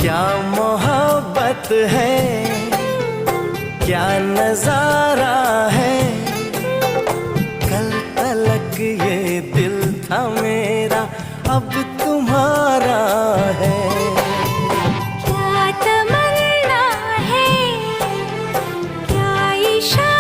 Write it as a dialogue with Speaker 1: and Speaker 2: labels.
Speaker 1: क्या मोहब्बत है, क्या नजारा है। कल तलक ये दिल था मेरा, अब तुम्हारा है।
Speaker 2: क्या तमन्ना है, क्या इशारा